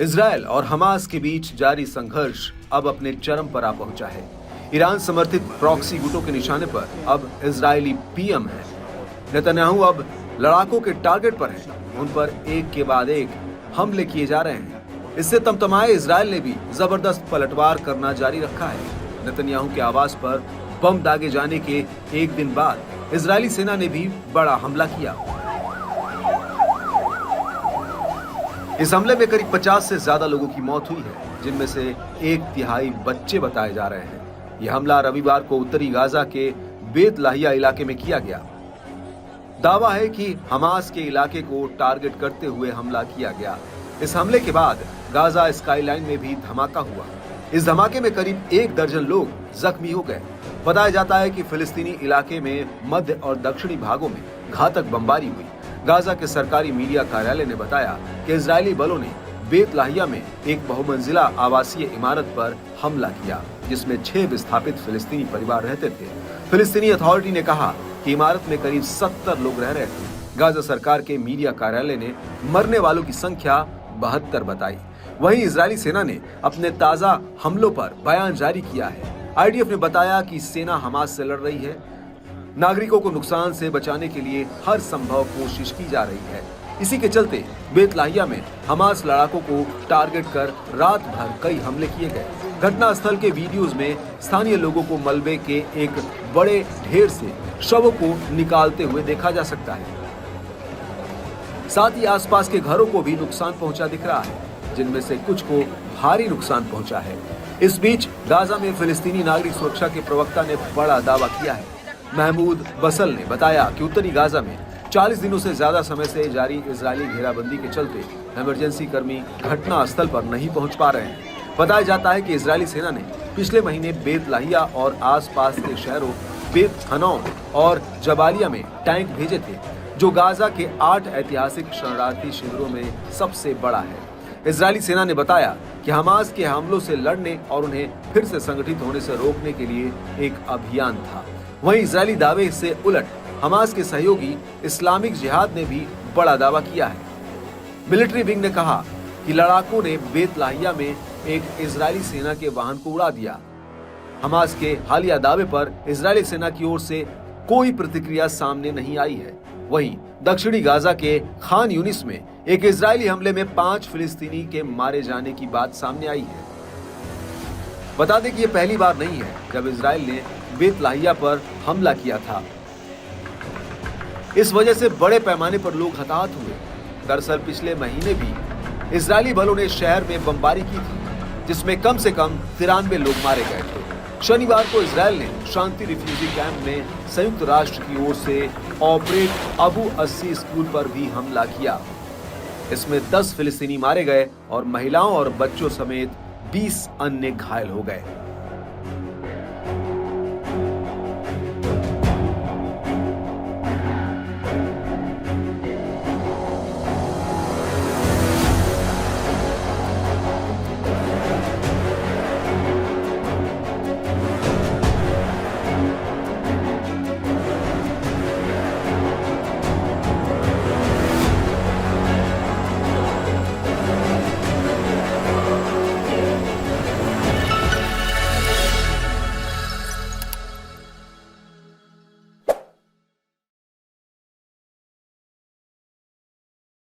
Israel और Hamas के बीच जारी संघर्ष अब अपने चरम पर आ पहुंचा है। ईरान समर्थित प्रॉक्सी गुटों के निशाने पर अब इजरायली पीएम है। नेतन्याहू अब लड़ाकों के टारगेट पर है। उन पर एक के बाद एक हमले किए जा रहे हैं। इससे तमतमाए इजरायल ने भी जबरदस्त पलटवार करना जारी रखा है। नेतन्याहू के आवास पर बम दागे जाने के एक दिन बाद इजरायली सेना ने भी बड़ा हमला किया। इस हमले में करीब 50 से ज्यादा लोगों की मौत हुई है, जिनमें से 1/3 बच्चे बताए जा रहे हैं। यह हमला रविवार को उत्तरी गाजा के बेत लाहिया इलाके में किया गया। दावा है कि हमास के इलाके को टारगेट करते हुए हमला किया गया। इस हमले के बाद गाजा स्काईलाइन में भी धमाका हुआ। इस धमाके में करीब 1 दर्जन लोग जख्मी हो गए। बताया जाता है कि फिलिस्तीनी इलाके में मध्य और दक्षिणी भागों में घातक बमबारी हुई। गाजा के सरकारी मीडिया कार्यालय ने बताया कि इजरायली बलों ने बेत लाहिया में एक बहुमंजिला आवासीय इमारत पर हमला किया, जिसमें 6 विस्थापित फिलिस्तीनी परिवार रहते थे। फिलिस्तीनी अथॉरिटी ने कहा कि इमारत में करीब 70 लोग रह रहे थे। गाजा सरकार के मीडिया कार्यालय ने मरने वालों की संख्या 72 बताई। वहीं इजरायली सेना ने अपने ताजा हमलों पर बयान जारी किया है। आईडीएफ ने बताया कि सेना हमास से लड़ रही है। नागरिकों को नुकसान से बचाने के लिए हर संभव कोशिश की जा रही है। इसी के चलते बेत लाहिया में हमास लड़ाकों को टारगेट कर रात भर कई हमले किए गए। घटनास्थल के वीडियोज में स्थानीय लोगों को मलबे के एक बड़े ढेर से शवों को निकालते हुए देखा जा सकता है। साथ ही आसपास के घरों को भी नुकसान पहुंचा दिख रहा है, जिनमें से कुछ को भारी नुकसान पहुंचा है। इस बीच गाजा में फिलिस्तीनी नागरिक सुरक्षा के प्रवक्ता ने बड़ा दावा किया है। महमूद बसल ने बताया कि उत्तरी गाजा में 40 दिनों से ज्यादा समय से जारी इजरायली घेराबंदी के चलते इमरजेंसी कर्मी घटना स्थल पर नहीं पहुंच पा रहे हैं। बताया जाता है कि इजरायली सेना ने पिछले महीने बेत लाहिया और आसपास के शहरों बेत हनौन और जबालिया में टैंक भेजे थे, जो गाजा के 8 ऐतिहासिक शरणार्थी शिविरों में सबसे बड़ा है। इजरायली सेना ने बताया कि हमास के हमलों से लड़ने और उन्हें फिर से संगठित होने से रोकने के लिए एक अभियान था। वहीं इजरायली दावे से उलट हमास के सहयोगी इस्लामिक जिहाद ने भी बड़ा दावा किया है। मिलिट्री विंग ने कहा कि लड़ाकों ने बेत लाहिया में एक इजरायली सेना के वाहन को उड़ा दिया। हमास के हालिया दावे पर इजरायली सेना की ओर से कोई प्रतिक्रिया सामने नहीं आई है। वहीं दक्षिणी गाजा के खान यूनिस में एक इजरायली हमले में 5 फिलिस्तीनी के मारे जाने की बात सामने आई है। बता दें कि यह पहली बार नहीं है जब इजरायल ने बेत लाहिया पर हमला किया था। इस वजह से बड़े पैमाने पर लोग हताहत हुए। दरअसल पिछले महीने भी इजरायली बलों ने शहर में बमबारी की थी, जिसमें कम से कम 93 लोग मारे गए थे। शनिवार को इजरायल ने शांति रिफ्यूजी कैंप में संयुक्त राष्ट्र की ओर से ऑपरेट अबू अस्सी स्कूल पर भी हमला किया। इसमें 10 फिलिस्तीनी मारे गए और महिलाओं और बच्चों समेत 20 अन्य घायल हो गए।